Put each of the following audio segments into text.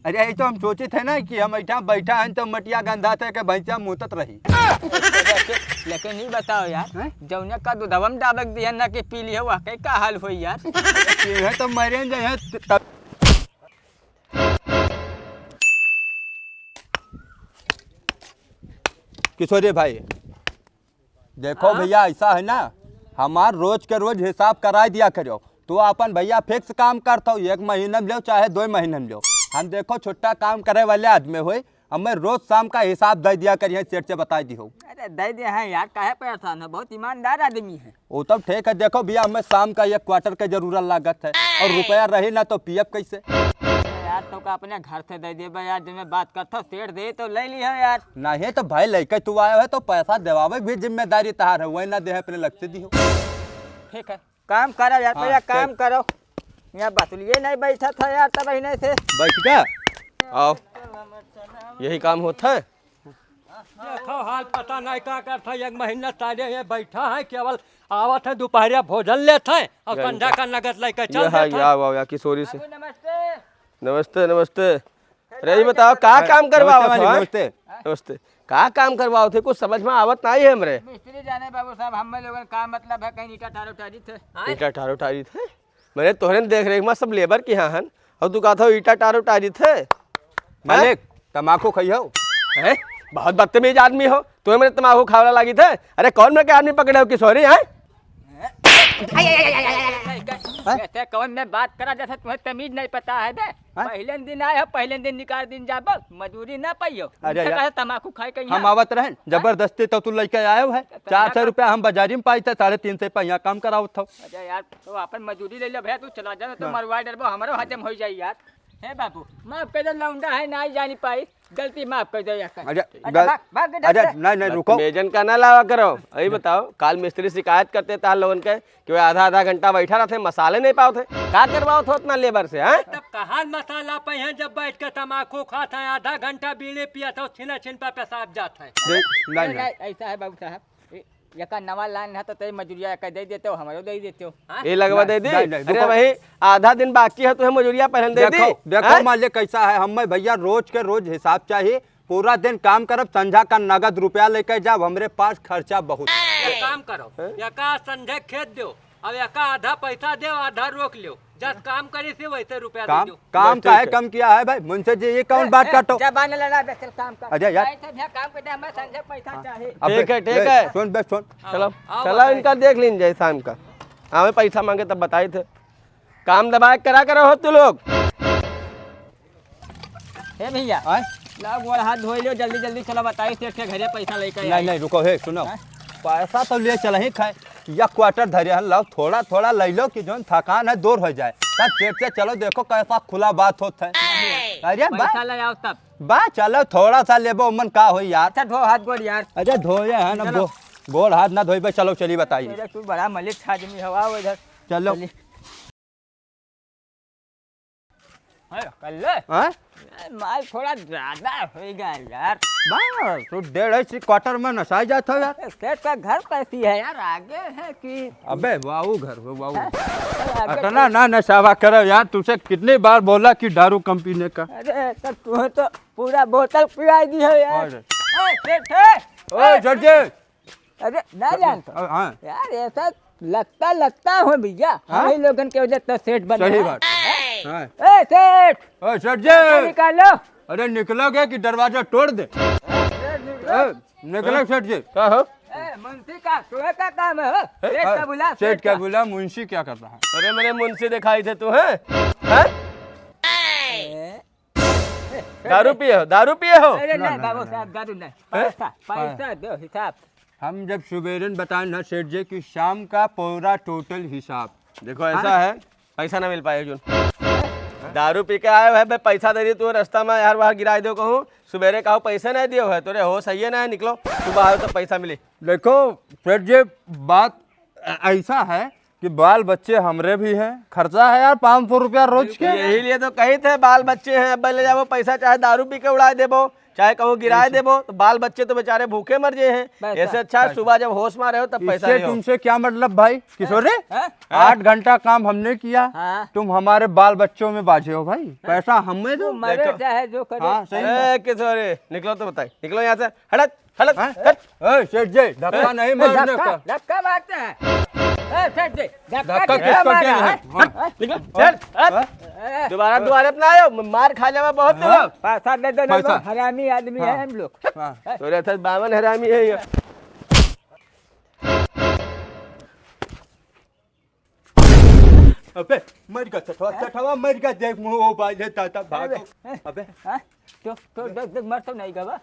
अरे यही तो हम सोचे थे ना कि हम ऐठा बैठा हैं तो मटिया गंधा थे कि भैंसिया मुतत रही। लेकिन नहीं बताओ यार, जौने का दूधवम डाबक दिया ना कि पी लिया वह का हाल हुई यार। ये तो मरे जाए तब। किशोरी भाई देखो भैया, ऐसा है ना, हमार रोज के रोज हिसाब करा दिया करो। तो अपन भैया फिक्स काम करता हूँ, 1 महीने में लो चाहे 2 महीने में लो। हम देखो छुट्टा काम करे वाले आदमी हुई, हमें रोज शाम का हिसाब दे दिया करिए, सेठ से बता दी हो। अरे दे दिया है यार, काहे परेशान है, बहुत ईमानदार आदमी है वो तब ठीक है। देखो भैया हमें शाम का 1 क्वार्टर का जरूरत लागत है, और रुपया रही ना तो पीएफ कैसे यार। तो का अपने घर से दे दे यार, जब मैं बात करता हूँ सेठ दे तो ले लिया यार। नहीं तो भाई लेके तू आया है तो पैसा देवावे भी जिम्मेदारी तहार है, वही ना दे अपने लग से दी हो। ठीक है काम करो यार, हाँ, भैया काम करो। यहाँ बतलिए नहीं बैठा था यार तब महीने से। बैठ गया आओ, यही काम होता है। देखो हाल पता नहीं क्या करता है, 1 महीना तारे ये बैठा है, केवल आवत है दोपहरिया भोजन लेते हैं और संध्या का नगद लेकर चल देते हैं। आओ किशोरी से। नमस्ते। नमस्ते नमस्ते। अरे ये बताओ का काम करवाओ थे? नमस्ते नमस्ते। का काम करवाओ थे, कुछ समझ में आवत नहीं है हमरे। मिस्त्री जाने बाबू साहब, हम लोगों का मतलब है कहीं ईटा ठारो टारी थे। ईटा टारो टारी थे? मैंने तोहरे देख रेख में सब लेबर के यहाँ हन, और तू कहा था ईटा टारो टारी थे। मालिक तम्बाकू खाइयो हैं? बहुत बदतमीज आदमी हो, तुम्हें मेरे तम्बाकू खावला लगी थे। अरे कौन मेरे के आदमी पकड़े हो किशोरी हैं? ऐसे कौन मैं बात करा जैसे तुम्हें तमीज नहीं पता है बे। पहले दिन आए हो, पहले दिन निकाल दिन जाब, मजदूरी ना पाइयो। अरे यार, तम्बाकू खाए कहीं हम आवत रहे जबरदस्ती तो तू लेके आयो है। 400 रुपया हम बाजारी में पाई थे, 350 पे यहाँ काम कराओ था। अरे यार तो अपन मजदूरी ले लो भैया, तू चला जा तो मरवा डरबो, हमारो हजम हो जाए यार। हे बाबू माफ कर दे, लौंडा है ना जानी पाई, गलती माफ कर दे यार। अरे नहीं रुको, मेजन का ना लावा करो। अभी बताओ, काल मिस्त्री शिकायत करते थे लोगन के कि वो आधा घंटा बैठा रहते, मसाले नहीं पाओ थे। का करवाओ थे उतना लेबर से? हैं? तब कहाँ मसाला पे हैं, जब बैठ के तम्बाकू खाता है, आधा घंटा बीड़ी पिया था, छिना छिन पे पेशाब जाता है। नहीं ऐसा है बाबू साहब, यका नवा लाइन है तो तेरी मजूरिया यका दे देते हो, हमारो दे देते हो। ये लगवा दे दी। नहीं, अरे वही आधा दिन बाकी है, तुम्हें मजूरिया पहले दे दी। देखो मालिक कैसा है, हमें भैया रोज के रोज हिसाब चाहिए। पूरा दिन काम करब, संझा का नगद रुपया लेकर जाब, हमारे पास खर्चा बहुत। एक काम करो, यका संध्या खेत दो, अब यका आधा पैसा दो, आधा रोक लो, जब काम करे से वैसे रुपया दे दो। काम का है कम किया है भाई मुझसे जी, ये कौन बात काटो। जबान लड़ा बे, चल काम कर। अरे यार काम करते हमें संजय पैसा चाहिए। ठीक है ठीक है, सुन बे सुन, चलो चलो इनका देख लीजिए शाम का। हमें पैसा मांगे तब बताए थे, काम दबाए करा करो हो तू लोग। हे भैया लाओ गोड़ हाथ धो लो, जल्दी जल्दी चलो बताइए सेठ के घरे पैसा लेकर। नहीं रुको, हे सुनो, पैसा तो ले चल ही खाए, 1 क्वार्टर धरे हन, लाओ थोड़ा थोड़ा ले लो कि जो थकान है दूर हो जाए। तब सेठ से चलो, देखो कैसा खुला बात होता है। अरे पैसा ले आओ तब बा चलो थोड़ा सा लेबो, मन का हो यार। अच्छा धो हाथ गोड़ यार। अरे धोए है ना, गोड़ हाथ ना धोइबे। चलो चलिए बताइए। तू बड़ा मलिक आदमी हवा उधर चलो कल माल थोड़ा ज्यादा होगा यार। बस तो 1.5 क्वार्टर में नशा जाता है यार। सेठ का घर कैसी है यार, आगे है कि? अबे वाऊ घर हो वाऊ। इतना ना नशावा करो यार, तुझसे कितनी बार बोला कि दारू कम पीने का। अरे तो तू तो पूरा बोतल पिला दी है यार। सेठ ओए जर्जे, अरे ना जानता हाँ यार, ऐसा लगता हो भैया हम लोगन के वजह से सेठ बन। सही बात। सेठ ओए जर्जे निकालो। अरे निकलोगे कि दरवाजा तोड़ दे। निकलो सेठ जी। क्या हो? मुंशी का तुम्हें क्या काम है? सेठ का बुला। सेठ क्या बुला, मुंशी क्या कर रहा है? अरे मेरे मुंशी दिखाई थे तू हैं? दारू पिए हो, दारू पिए हो? अरे नहीं बाबू साहब, दारू नहीं, पैसा दो हिसाब। हम जब सुबेरे बताए ना सेठ जी कि शाम का पूरा टोटल हिसाब। देखो ऐसा है, पैसा ना मिल पाए जो दारू पी के आए है, पैसा दे दी तू रास्ता में यार बाहर गिरा दो, कहूँ सुबेरे कहो पैसे नहीं दियो है, तोरे हो सही है ना, निकलो सुबह आओ तो पैसा मिले। देखो सेठ जी बात ऐसा है, कि बाल बच्चे हमरे भी हैं, खर्चा है यार 500 रुपया रोज के। यही लिए तो कही थे बाल बच्चे हैं, अब ले जाओ पैसा, चाहे दारू पी के उड़ा देबो, चाहे कहो गिराए देबो, तो बाल बच्चे तो बेचारे भूखे मर गए हैं। ऐसे अच्छा है सुबह जब होश में रहे हो तब पैसा इससे नहीं हो। तुमसे क्या मतलब भाई किशोरी? हाँ? 8 घंटा काम हमने किया, हाँ। तुम हमारे बाल बच्चों में बाजे हो भाई, पैसा हमें दो। मरे चाहे जो करे। हाँ सही। ए किशोरी निकलो तो बताइए, निकलो यहाँ से, हटत हटत हाँ? हट। ए, सेठ जी धक्का नहीं मारने धक्का का। धक्का मारते हैं। सेठ जी, धक्का क्या किसको मारा देना है? है? हाँ? निकलो चल हट। दोबारा दोबारा अपना आयो, मार खा जावा बहुत हाँ। तुम। पैसा दे दो ना, पैसा। हरामी आदमी है हम लोग। हाँ। तोरे साथ 52 हरामी है ये। अबे मर गया चठवा मर गया, देख मुंह बाजे ताता भागो। अबे हाँ? तो देख मर तो नहीं गवा।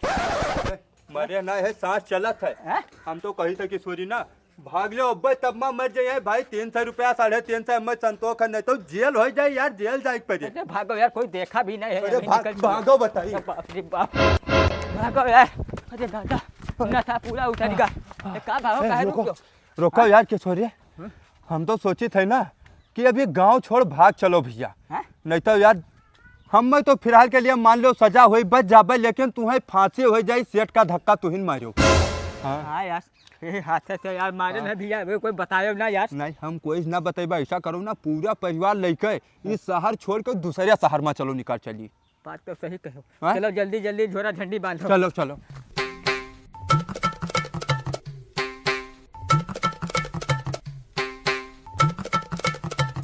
मरे ना है, सांस चलत है। हाँ? हम तो कही था कि सोरी ना भाग लो अब्बे तब मां मर जाए भाई। 300 रुपया 350 में संतोष है, नहीं तो जेल हो जाए यार, जेल जाए पड़े। अरे भागो यार, कोई देखा भी नहीं है। अरे अभी निकल जाओ। भागो बताइए। बाप रे बाप, भागो यार। अरे दादा ना था पूरा उतर गया। कहाँ भागो, कहाँ रुक जाओ। रोको यार किशोरी, हम तो सोचे थे ना कि अभी गांव छोड़ भाग चलो भैया, हाँ? नहीं तो यार हम तो फिलहाल के लिए मान लो सजा हुई बच जाबे, लेकिन तुम्हें फांसी हो जाए, सेठ का धक्का तुहिन मारो। हाँ हाँ यार, ये हाथ से यार मारे ना भैया, वे कोई बतायो ना यार। नहीं हम कोई ना बतेबा, ऐसा करो ना पूरा परिवार लेके इस शहर छोड़ कर दूसरे शहर में चलो, निकाल चली। बात तो सही कहो। हाँ? चलो जल्दी जल्दी झोरा झंडी बांधो। चलो चलो।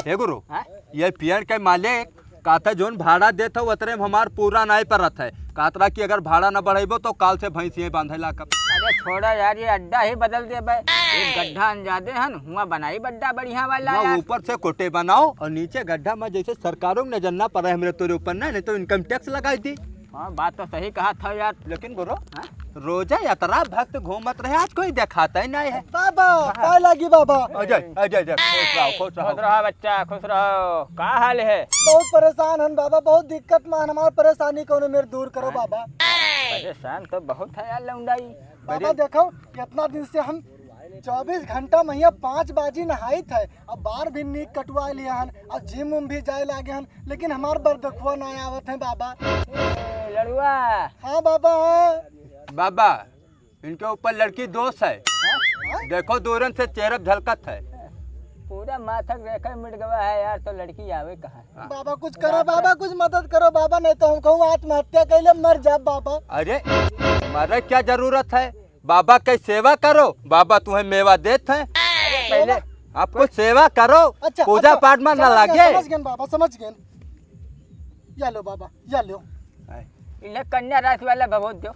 हे गुरु, हाँ? ये पेड़ के मालिक काता जोन भाड़ा देता उतरे में हमार पूरा नहीं परत है, कातरा की अगर भाड़ा न बढ़ेबो तो काल से भैंसिए बांधे ला कब। अरे छोड़ा यार, ये अड्डा ही बदल दे भाई। एक गड्ढा अंजादे हन, हुआ बनाई बड्डा बढ़िया वाला वहाँ यार। ऊपर से कोटे बनाओ और नीचे गड्ढा में जैसे सरकारों ने नजर ना पड़ा है मेरे तोरे ऊपर ना, नहीं तो इनकम टैक्स लगाई थी। हाँ बात तो सही कहा था यार। लेकिन गुरु हाँ? रोजा यात्रा भक्त घूमत रहे, आज कोई दिखाता ही नहीं है। बाबा पाए लागी बाबा। अजय अजय अजय खुश रहो खुश खुश रहो। रहो बच्चा, खुश रहो। का हाल है? बहुत परेशान हन बाबा, बहुत दिक्कत में हन, हमार परेशानी को मेरे दूर करो बाबा। परेशान तो बहुत है यार लौंडाई। बाबा देखो इतना दिन से हम 24 घंटा महिया 5 बाजी नहाई थे, अब बार भी नीक कटवा लिया हन, अब जिम उम भी जाए लागे हन, लेकिन हमार बर देखुआ ना आवत है बाबा। ए, लड़ुआ। हाँ बाबा हाँ। बाबा इनके ऊपर लड़की दोस्त है, हाँ? देखो दूरन से चेहरा झलकत है। पूरा माथा रेखा मिट गया है यार, तो लड़की आवे कहाँ? बाबा कुछ करो बाबा, कुछ मदद करो बाबा, नहीं तो हम कहूँ आत्महत्या कैले मर जा बाबा। अरे मारे क्या जरूरत है, बाबा की सेवा करो, बाबा तुम्हें मेवा देते हैं। पहले आपको सेवा करो, अच्छा पूजा अच्छा, पाठ में न समझ लगे। गए, समझ गए बाबा, समझ गए। या लो बाबा या लो। इन्हें कन्या राशि वाला भगवत दो।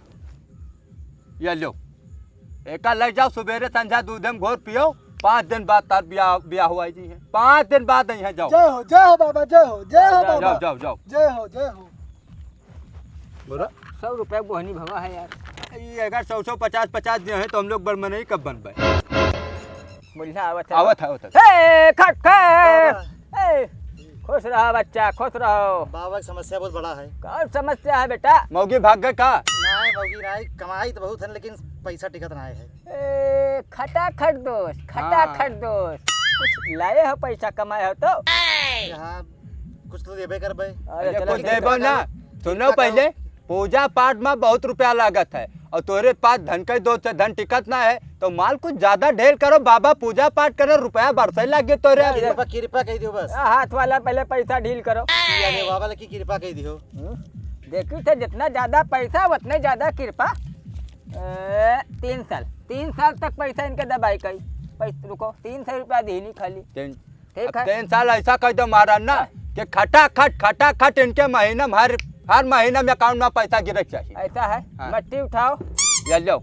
ये लो एक ले जाओ, सवेरे संध्या दूध में घोर पियो, 5 दिन बाद तार ब्याह हुआ जी है, 5 दिन बाद यहाँ जाओ। जय हो बाबा, जय हो जाओ बाबा, जाओ जाओ। जय हो जय हो। बोलो 100 रुपए बोहनी भवा है यार। ये अगर 100 50 दिए हैं तो हम लोग बर्मन ही कब बनबे। बुढ़ा आवत है। आवत है आवत है। ए, खट खट। ए, खुश रहो बच्चा, खुश रहो। बाबा की समस्या बहुत बड़ा है। कौन समस्या है बेटा? मौगी भाग गए का? नहीं मौगी नहीं, कमाई तो बहुत है लेकिन पैसा टिकट नहीं है। ए, खटाखट दोस्त, खटाखट दोस्त। कुछ लाए हो, पैसा कमाए हो तो? यहाँ कुछ तो देबे करबे। अरे चलो कुछ ठीक है। देबो ना, सुनो पहले पूजा पाठ में बहुत रुपया लागत है और तोरे पास धन के दो से धन टिकट ना है तो माल कुछ ज्यादा ढेर करो, बाबा पूजा पाठ करे, रुपया बरसे लगे तोरे। बाबा कृपा कह दियो बस। हाथ वाला पहले पैसा डील करो। यानी बाबा की कृपा कह दियो। देखी थे जितना ज्यादा पैसा उतने ज्यादा कृपा। 3 साल तक पैसा इनके दबाई कई। पैसा रुको, 300 रुपया दी नहीं खाली। ठीक है। 3 साल ऐसा कह दो महाराज ना कि खटाखट इनके महीने में हर महीने में अकाउंट में पैसा गिरक चाहिए। ऐसा है। हाँ। मट्टी उठाओ, ये लो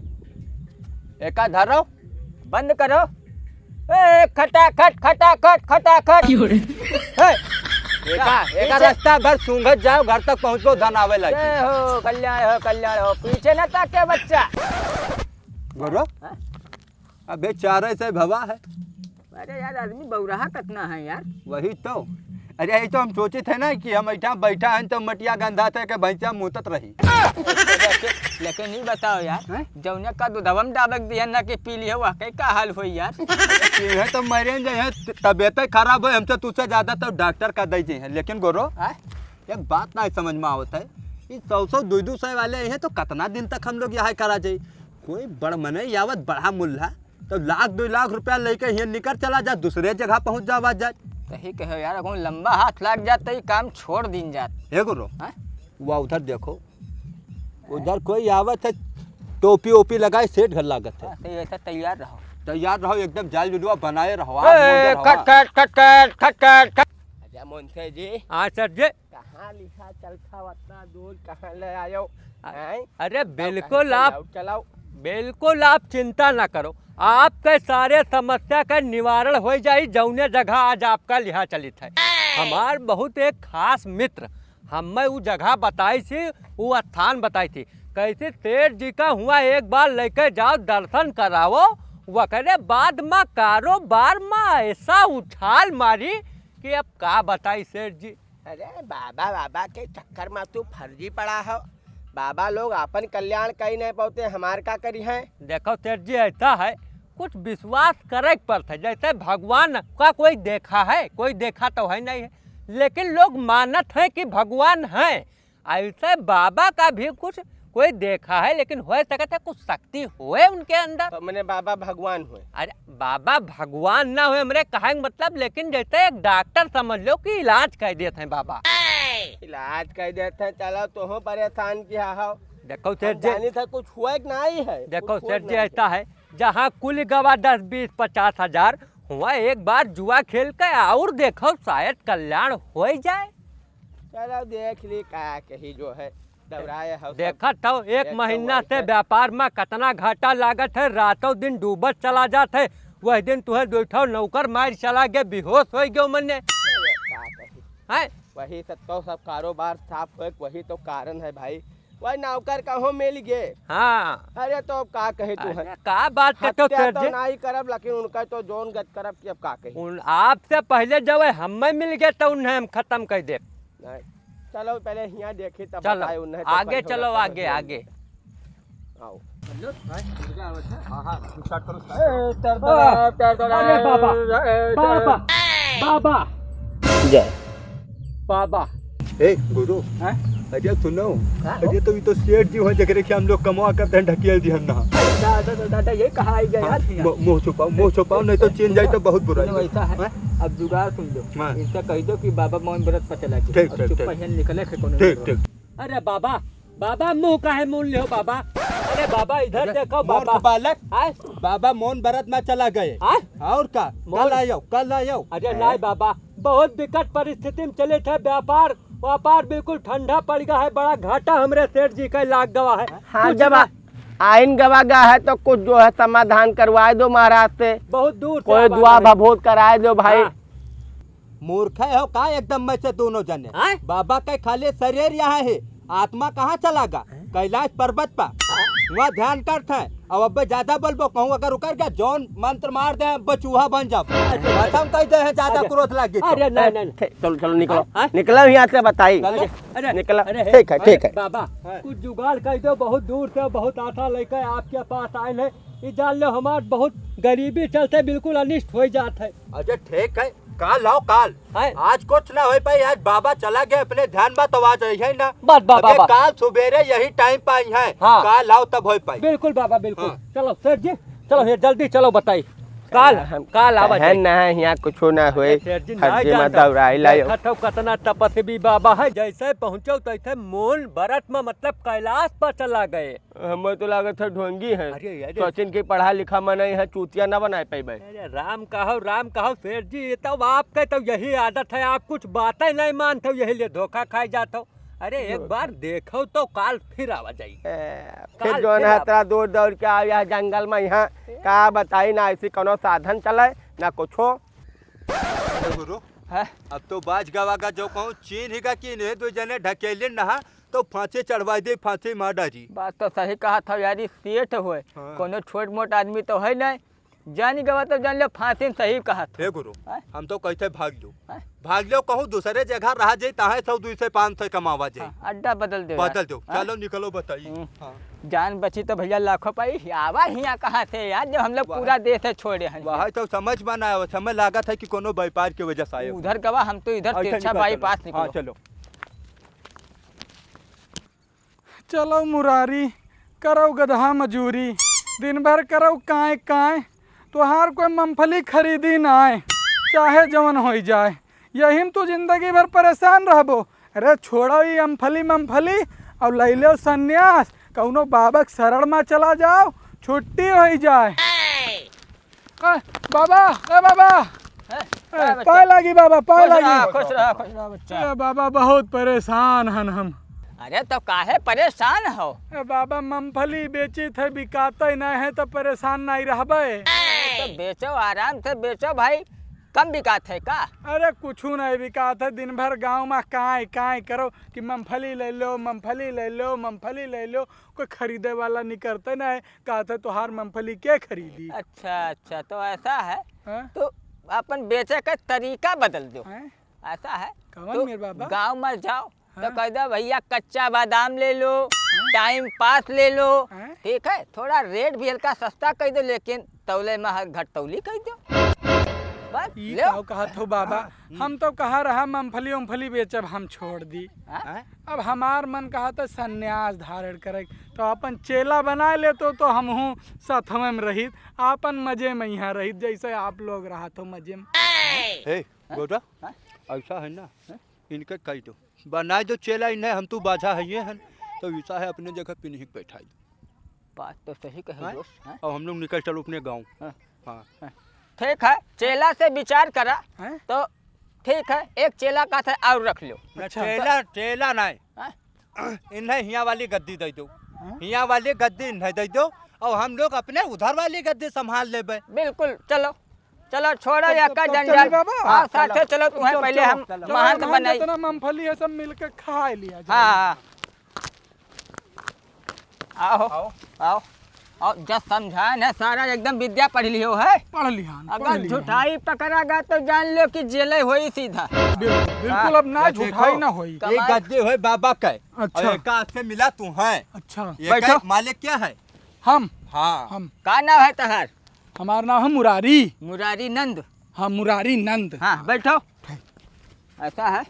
एक धरो, बंद करो। ए, खटाखट खटाखट खटाखट। एक रास्ता भर सूंघत जाओ, घर तक पहुँचो, धन आवे लगे। जय हो, कल्याण हो। पीछे न ताके बच्चा। गुरु हाँ? अबे चारे से भवा है। अरे यार आदमी बौराहा कितना है यार। वही तो, अरे यही तो हम सोचे थे ना कि हम ऐठा बैठा हैं तो मटिया गंधा थे कि भैंसिया मुतत रही। लेकिन नहीं बताओ यार हैं? जौने का दूधवा में डाबक दिया ना कि पी लिया वह का हाल हुई यार। है तो मरे जाए तबीयत खराब है हमसे तुझसे ज्यादा तो डॉक्टर का दे है। लेकिन गोरो हैं? एक बात ना समझ में आवत है, ये 100-200 वाले हैं तो कितना दिन तक हम लोग यहाँ करा जाए। कोई बड़ मने यावत बड़ा मुल्ला तो 1-2 लाख रुपया लेके यहाँ निकल चला जा, दूसरे जगह पहुँच जा जाए। सही कहो यार, अगर लंबा हाथ लग जाता ही काम छोड़ दिन जात। हे गुरु हैं? वह उधर देखो, उधर कोई आवत है टोपी ओपी लगाए सेठ घर लागत है। तो ऐसा तैयार रहो। तैयार रहो एकदम जाल जुलवा बनाए रहो। अच्छा मोहन जी हाँ सर जी। कहाँ लिखा चलता वतना दूर कहाँ ले आयो? अरे बिल्कुल आप चलाओ। बिल्कुल आप चिंता ना करो, आपके सारे समस्या का निवारण हो जाई। जौने जगह आज आपका लिहा चलित है, हमार बहुत एक खास मित्र हमें वो जगह बताई थी, वो स्थान बताई थी। कैसे सेठ जी का हुआ एक बार लेके जाओ दर्शन कराओ, वकरे बाद में कारोबार में ऐसा उछाल मारी कि अब का बताई सेठ जी। अरे बाबा के चक्कर में तू फर्जी पड़ा हो। बाबा लोग अपन कल्याण कहीं नहीं पाते, हमार का करी है। देखो सेठ जी ऐसा है, कुछ विश्वास करे पड़ता है। जैसे भगवान का कोई देखा है, कोई देखा तो है नहीं है, लेकिन लोग मानत हैं कि भगवान हैं। ऐसे बाबा का भी कुछ कोई देखा है, लेकिन हो सकता है कुछ शक्ति हुए उनके अंदर। तो मैंने बाबा भगवान हुए। अरे बाबा भगवान ना हुए हमरे कहे मतलब, लेकिन जैसे एक डॉक्टर समझ लो कि इलाज कर देते हैं बाबा। इलाज कर देते हैं, चलो तो परेशान किया हो। देखो सेठ जी, जानी था कुछ हुआ कि नहीं है। देखो कुछ हुआ सेठ कि जी नहीं? ऐसा है, जहाँ कुल गवा 10, 20, 50 हजार हुआ, एक बार जुआ खेल के और देखो शायद कल्याण हो जाए। चलो देख ली का कही जो है दौड़ाए हो। देखा तो एक एक महीना तो से वैसे- व्यापार में कितना घाटा लागत है, रातों दिन डूबत चला जात है। वह दिन तुहे बैठो नौकर मार चला गया, बेहोश हो गयो मने का कही। है। वही सब कारोबार साफ हो, वही तो कारण है भाई। वही नौकर कहो मिल गए। हाँ अरे तो अब का कहे तू है। अरे का बात करते हो हत्या सेठ तो जी? नहीं करब, लेकिन उनका तो जोन गत करब कि अब का कही। उन आपसे पहले जब हमें मिल गए तो उन्हें हम खत्म कर दे। नहीं, चलो पहले यहाँ देखी तब चलो बताए उन्हें तो आगे कहीं चलो, होगा आगे समझ आगे। आओ। अरे बाबा बाबा बाबा जय बाबा। ए गुरु अरे सुनो, अरे तो ये तो सेठ जी हो जगह के हम लोग कमा करते हैं ढकेल दी हम ना। दादा ये कहा आई गया यार। मुँह छुपाओ नहीं तो चीन जाए तो बहुत बुरा नहीं, वैसा है। अब जुगाड़ सुन लो, हाँ। इनसे कह दो कि बाबा मौन व्रत पर चला गया ठीक, और ठीक, चुप ठीक। पहन निकले थे कोनो ठीक ठीक। अरे बाबा बाबा मुंह काहे मूल ले हो बाबा? अरे बाबा इधर देखो मोर बाबा। बालक आय बाबा मौन व्रत में चला गए। आय और का कल आयो। अरे नहीं बाबा, बहुत विकट परिस्थिति में चले थे। व्यापार बिल्कुल ठंडा पड़ गया है, बड़ा घाटा हमरे सेठ जी का लाग गवा है। हाँ कुछ जब ना- आइन गवा गया है तो कुछ जो है समाधान करवाए दो महाराज से। बहुत दूर से कोई आवाज दुआ आ रही। भभूत कराए दो भाई। हाँ। मूर्ख है हो का एकदम में से दोनों जने। आय? बाबा का खाली शरीर यहाँ है, आत्मा कहाँ चला गा? कैलाश पर्वत पर वहाँ ध्यान करते हैं। अब ज्यादा बोलबो कहूँ अगर उकर क्या जौन मंत्र मार दे बचूहा बन जाओ। हम कह दे हैं ज्यादा अरे- क्रोध लग गई। अरे नहीं नहीं चलो चलो निकलो हाँ? निकलो यहाँ से बताई। अरे निकला अरे ठीक है अरे ठीक है। बाबा हाँ। कुछ जुगाड़ कर दो, बहुत दूर से बहुत आशा लेकर आपके पास आए हैं। ये जान लो हमार बहुत गरीबी चलते बिल्कुल अनिष्ट हो जाते है। अरे ठीक है, काल आओ काल। है? आज कुछ ना हो पाई, आज बाबा चला गया अपने ध्यान बात आवाज रही है ना। बस बाबा अबे बाबा। काल सुबेरे यही टाइम पाई है। हाँ। काल आओ तब हो पाई। बिल्कुल बाबा बिल्कुल। हाँ। चलो सेठ जी चलो ये जल्दी चलो बताइए। काल आवा है ना यहाँ कुछ ना हुए। सेठ जी हर नहीं जी जानता। मत उड़ाई लायो। देखत हो कितना तपस्वी बाबा है, जैसे पहुँचो तैसे मूल भरत में मतलब कैलाश पर चला गए। हमें तो लागत है ढोंगी है। अरे यार सचिन की पढ़ा लिखा में नहीं है, चूतिया ना बनाए पाई। अरे राम कहो सेठ जी, ये तो आपके तो यही आदत है, आप कुछ बातें नहीं मानते हो, यही लिए धोखा खाए जाते हो। अरे एक बार देखो तो काल फिर आवा जाइए। फिर जो है तेरा दौड़ दौड़ के आ यहाँ जंगल में यहाँ का बताई ना, ऐसी कोनो साधन चले ना कुछ हो। गुरु है? अब तो बाज गवा का जो कहूँ चीन ही का की नहीं दो जने ढकेले नहा तो फांसी चढ़वा दे, फांसी मार डाजी। बात तो सही कहा था यार, सेठ हुए हाँ। कोनो छोट मोट आदमी तो है नहीं। जानी गवा तो जान लो फांसी में सही कहा था। हे गुरु हैं? हम तो कहते भाग लो हैं? भाग लो कहूँ दूसरे जगह रह जाए ताहे 100 200 500 कमावा जाए अड्डा बदल दे बदल दो चलो निकलो बताइए हम्म। हाँ। जान बची तो भैया लाखों पाई आवा हिया कहाँ थे यार जब हम लोग पूरा देश है छोड़े हैं वहाँ तो समझ में ना आया समय लागत है कि कोनो व्यापार की वजह से आए हो। उधर गवा हम तो इधर अच्छा, तिरछा निकल बाईपास चलो। हाँ निकलो। चलो चलो मुरारी करो गधा मजूरी दिन भर करो काए काए तोहार कोई मूंगफली खरीदी ना आए चाहे जवन हो जाए यही में तू जिंदगी भर परेशान रहबो। अरे छोड़ो ये मूंगफली और ले लो संन्यास कौनो बाबा के शरण में चला जाओ छुट्टी हो जाए। बाबा बाबा पाए लगी बाबा पाए लगी। खुश रहा बच्चा। बाबा बहुत परेशान हन हम। अरे तो काहे परेशान हो? बाबा मूंगफली बेची थे बिकाते नहीं है तो परेशान नहीं रहबे। तो बेचो आराम से बेचो भाई कम बिकात है का? अरे कुछ नहीं बिकात है दिन भर गांव में काए काए करो कि मूंगफली ले लो मूंगफली ले लो मूंगफली ले लो कोई खरीदे वाला निकलते नहीं कहते तुहार मूंगफली के खरीदी। अच्छा तो ऐसा है हाँ? तो अपन बेचे का तरीका बदल दो। हैं? ऐसा है कौन मेरे बाबा? गांव में जाओ तो हाँ? कह दो भैया कच्चा बादाम ले लो टाइम पास ले लो हाँ? ठीक है थोड़ा रेट भी हल्का सस्ता कह दो लेकिन तौले में घटतौली कह दो बस ई लो। काऊ कहा थो बाबा हम तो कहा रहा मूंगफली बेचब हम छोड़ दी। हाँ? अब हमार मन कहा था संन्यास धारण करे तो अपन चेला बना ले तो हम हूँ साथवे में रहित अपन मजे में यहाँ रहित जैसे आप लोग रहा तो मजे में। हे गोटा ऐसा है ना इनके कह दो बनाए दो चेला इन्हें हम तो बाजा है ये हैं तो ऐसा है अपने जगह पे नहीं बैठा दो बात तो सही कहे हाँ? दोस्त हाँ? और हम लोग निकल चलो अपने गाँव। हाँ। हाँ ठीक है चेला से विचार करा हैं? तो ठीक है एक चेला का था और रख लो। अच्छा। चेला नहीं हाँ? इन्हें हिया वाली गद्दी दे दो हाँ? हिया वाली गद्दी इन्हें दे दो और हम लोग अपने उधर वाली गद्दी संभाल लेबे। बिल्कुल चलो चलो छोड़ो या का तब जंजाल। चली बाबा? हाँ साथे चलो तुम्हें पहले हम महंत बनाई। जितना मूंगफली है सब मिलके खा लिया जाए। हाँ आओ आओ आओ जब समझाए ना सारा एकदम विद्या पढ़ लियो है। पढ़ लिया अगर झूठाई पकड़ागा तो जान लो कि जेल होई सीधा। बिल्कुल अब ना झूठाई ना होई। ये गद्दी है बाबा का अच्छा। और एक से मिला तू है अच्छा ये बैठो। का मालिक क्या है? हम हाँ का नाम है तहार? हमारा नाम है मुरारी। मुरारी नंद। हाँ मुरारी नंद। हाँ बैठो ऐसा है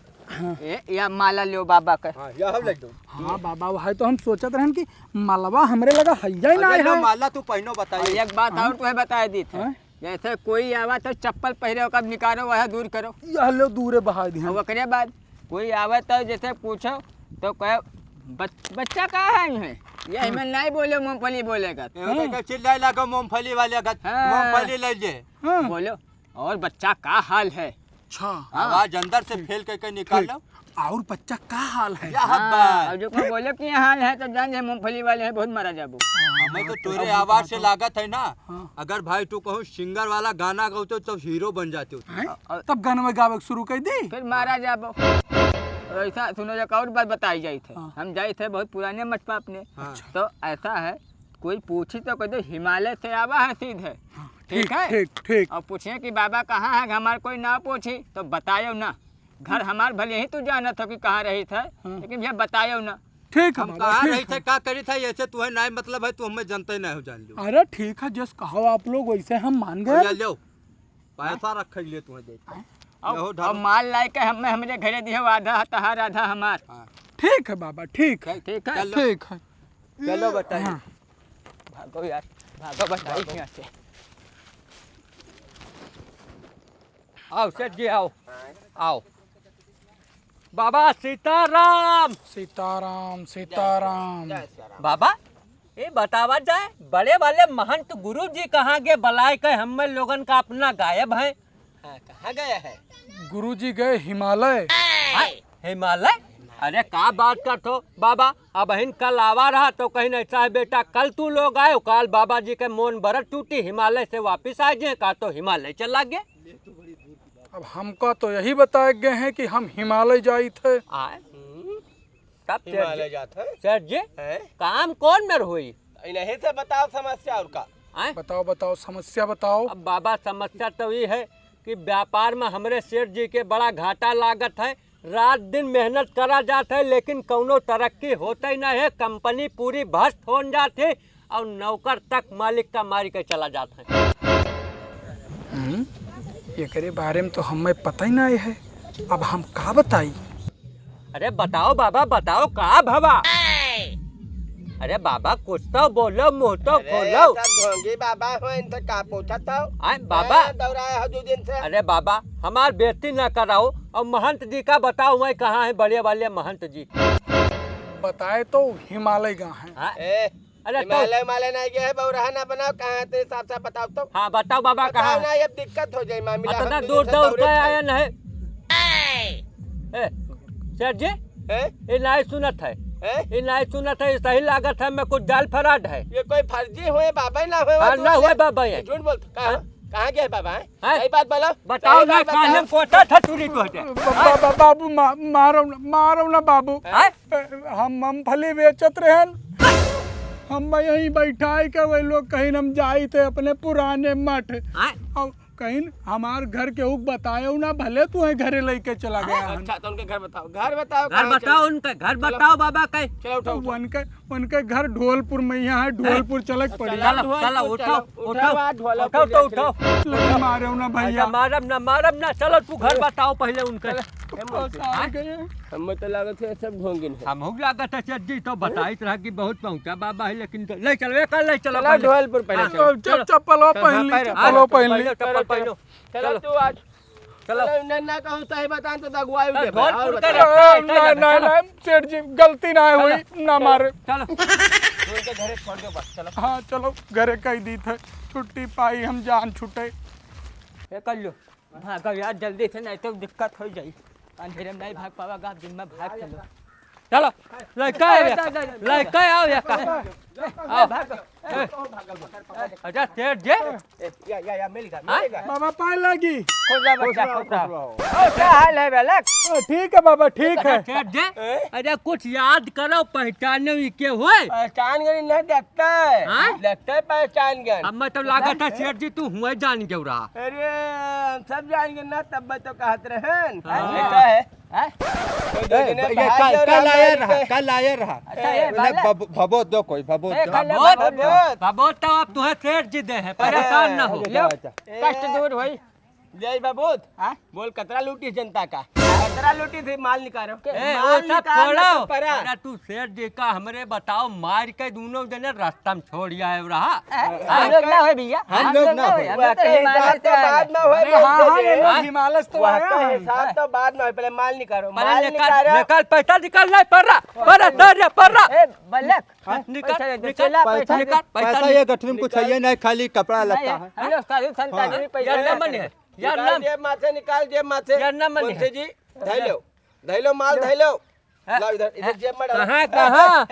या माला लियो बाबा का। हाँ यह हम लग दो। हाँ बाबा वही तो हम सोचत रहन कि मालवा हमरे लगा हैया ही ना अगर लो है। माला तू पहनो और बताइए। एक बात और तुम्हें बता दी थी हाँ? जैसे कोई आवा तो चप्पल पहरे कब निकालो वह दूर करो। यह लो दूरे बहा दिया। और ओकरे बाद कोई आवे तो जैसे पूछो तो कहे बच्चा कहाँ है इनमें ये हमें नहीं बोले मूंगफली बोलेगा। चिल्लाए लगा मूंगफली वाले का हाँ। मूंगफली ले ले हाँ। बोलो और बच्चा का हाल है? अच्छा आवाज अंदर से फेल करके निकाल लो। और बच्चा का हाल है? या हाँ, हब्बा और जो कोई बोले कि ये हाल है तो जान जाए मूंगफली वाले हैं बहुत मारा जाबू। हमें तो तेरे आवाज से लागत है ना हाँ। अगर भाई तू कहूँ सिंगर वाला गाना गाओ तो हीरो बन जाते हो। हैं? तब गाना गावे शुरू कर दी। फिर मारा जाबो। और ऐसा सुनो एक और बात बताई जाई थे हाँ। हम जाए थे बहुत पुराने मठ पे अपने। हाँ। तो ऐसा है कोई पूछी तो कह दो हिमालय से आवा है सीधे ठीक है। ठीक ठीक। और पूछे कि बाबा कहाँ है हमारे कोई ना पूछी तो बतायो ना घर हमार भले ही तू जानत हो कि कहाँ रही थे लेकिन भैया बतायो ना। ठीक है हम बाबा, कहाँ ठीक रही थे है। क्या करी था ऐसे तुम्हें नहीं मतलब है तू हमें जानते नहीं हो जान लो। अरे ठीक है जस कहो आप लोग वैसे हम मान या गए। लो पैसा रख ले तुम्हें देख और माल लाई के हमें हमरे घरे दियो आधा तहार आधा हमार। ठीक है बाबा ठीक है ठीक है चलो। ठीक है। चलो बताइए। हाँ। भागो यार भागो बताई यहाँ से। आओ सेठ जी आओ आओ। बाबा सीताराम। सीताराम सीताराम। बाबा ये बतावा जाए बड़े वाले महंत गुरु जी कहाँ गए बलाय के हम लोगन का अपना गायब है। कहाँ गया है? गुरुजी गए हिमालय। हिमालय? अरे का बात करते हो बाबा अब हिन कल आवा रहा तो कहीं नहीं चाहे बेटा कल तू लोग आए कल बाबा जी के मोन बरत टूटी हिमालय से वापिस आ गए का तो हिमालय चला गए। अब हमको तो यही बताए गए हैं कि हम हिमालय जाई थे। आए तब हिमालय जाते हैं सेठ जी हैं? काम कौन मेर हुई? इन्हीं से बताओ समस्या और का आए? बताओ बताओ समस्या बताओ। अब बाबा समस्या तो ये है कि व्यापार में हमरे सेठ जी के बड़ा घाटा लागत है। रात दिन मेहनत करा जाता है लेकिन कौनो तरक्की होता ही नहीं है। कंपनी पूरी भस्त हो जाती है और नौकर तक मालिक का मारी के चला जाता है। एकरे बारे में तो हमें पता ही नहीं है, अब हम का बताई। अरे बताओ बाबा बताओ का भवा। अरे बाबा कुछ तो बोलो, मुंह तो खोलो। ढोंगी बाबा हो इनसे का पूछा था? आए बाबा। दौड़ाया हो 2 दिन से। अरे बाबा हमार बेइज्जती न कराओ और महंत जी का बताओ मैं कहाँ है बड़े वाले महंत जी। बताए तो हिमालय गाँव है। हाँ? अरे हिमालय माले नहीं गया है, बहुराहा ना बनाओ। कहाँ है तेरे साफ साफ बताओ तो। हाँ बताओ बाबा कहाँ है? ना अब दिक्कत हो जाए मामला। इतना दूर दौड़ के आया नहीं। सेठ जी ये नहीं सुनत है, ये नहीं सुनत है। सही लागत है मैं कुछ जाल फराड है। ये कोई फर्जी हुए बाबा ना हुए? हाँ, ना हुए बाबा ये। झूठ बोल। कहाँ गए बाबा? हैं? सही बात बोलो। बताओ सही ना बात बताओ। कहाँ कोटा था चोरी को हटे। बाबू मारो ना बाबू। हैं? हम मूंगफली बेचत रहन, हम यहीं बैठाई के वही लोग कहीं हम जाई थे अपने पुराने मठ हैं? और कहीं हमार घर के हुक बताए ना, भले तू घरे लेके चला गया हन। अच्छा तो उनके घर बताओ। घर बताओ। घर बताओ उनका घर बताओ बाबा कहीं। चलो उठो उठो। उनके घर ढोलपुर में यहाँ है, ढोलपुर चलक पड़ी। चलो चलो उठो उठो उठो उठो। लगे मारे ना भैया। मारब ना चलो तू घर बताओ पहले उनके। हम तो लागत है सब ढोंगिन है। हम लागत है सेठ जी तो बताइत रहा कि बहुत पहुंचा बाबा है लेकिन ले चलो कल ले चलो चलो ढोलपुर पहले चलो। चप्पलो पहन ली, चप्पलो पहन ली। चप्पल पहनो। चलो तू आज चलो। ना कहूँ सही बता तो दगवाई उठे। ढोलपुर का नहीं सेठ जी गलती ना हुई ना मारे। चलो उनके घरे छोड़ दो बस। चलो हाँ चलो घरे कह दी थे, छुट्टी पाई हम जान छुटे। ये कर लो भागो यार जल्दी से, नहीं तो दिक्कत हो जाए। अंधेरे में नहीं भाग पाओगे, दिन में भाग चलो। चलो लड़का आओ या अच्छा सेठ जी या मिलेगा मिलेगा। बाबा पाए लगी। खुद रहा बच्चा, खुद रहा। ओ क्या हाल है बालक? ठीक है बाबा ठीक है। सेठ जी अरे कुछ याद करो पहचाने के हुए। पहचान गए नहीं देखता है। हाँ? देखता है पहचान गए। अब मैं तो लागत है सेठ जी तू हुए जान क्यों रहा। अरे हम सब जाएंगे ना तब तो कहते रहन। हाँ। ये क्या है? कल आया रहा। भबोत दो कोई भबोत दो। बाबू तो अब तुम्हें सेठ जी दे है, परेशान ना हो। कष्ट दूर भाई। जय बाबूत बोल कतरा लूटी जनता का? कतरा लूटी थी माल निकालो। ए, वो माल सब निकालना छोड़ो। तो परा। अरे तू सेठ जी का हमरे बताओ मार के दोनों जने रास्ता में छोड़ आए रहा। हम लोग ना हो भैया, हम लोग ना हो। हम तो हिमालय से बाद में हुए। हिमालय से तो वहाँ आया का है। हिसाब तो बाद में हुए। पहले माल निकालो। पहले माल निकाल निकाल पैसा निकाल नहीं पड़ रहा। ए बालक निकाल पैसा दे, निकाल चला पैसा निकाल पैसा ये गठरी में कुछ है नहीं, खाली कपड़ा लगता है। हम लोग साधु संत आदमी पैसा यार ना देते मन हैं। है यार निकाल ना जेब माथे निकाल जेब माथे। यार ना मन मुंशी है। जी धैलो माल धैलो। लाओ इधर जेब में डालो। कहाँ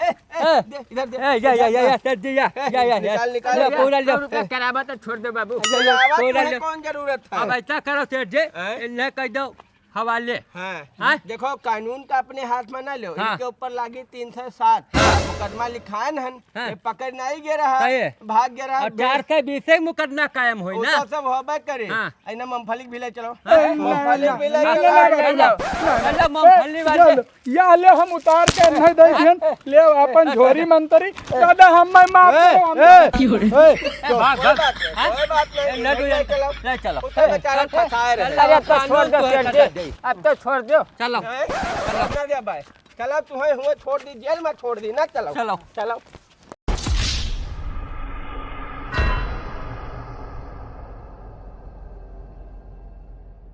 इधर दे। या सेठ जी या निकाल, निकाल, ले, निकाल। पूरा ले। 100 रुपया करावा तो छोड़ दो बाबू। आवाज पूरा में ले। कौन जरूरत था? अब ऐसा करो सेठ जी इन्हें कह दो हवाले। हाँ। हाँ? देखो कानून का अपने हाथ में ना लो। हाँ। इनके ऊपर लागी 307 मुकदमा लिखान हन। हाँ। ये पकड़ नहीं गे रहा, सही है। भाग गे रहा। और 420 मुकदमा कायम हुई वो ना। तो सब होबे करे। हाँ। ऐना मूंगफली भी ले चलो। नहीं, मूंगफली भी ले नहीं, चलो। नहीं, नहीं, चलो मूंगफली वाले या ले हम उतार के नहीं देखन ले अपन झोरी मंतरी दादा हम माफ करो। कोई बात नहीं, कोई बात नहीं। लड्डू ले चलो। ले चलो उसे बेचारा फंसाए रहे। अरे अब तो छोड़ दो सेठ जी, अब तो छोड़ दो। चलो हैं? चलो दिया भाई। चलो तुम्हें हुए छोड़ दी जेल में छोड़ दी ना। चलो चलो। चलो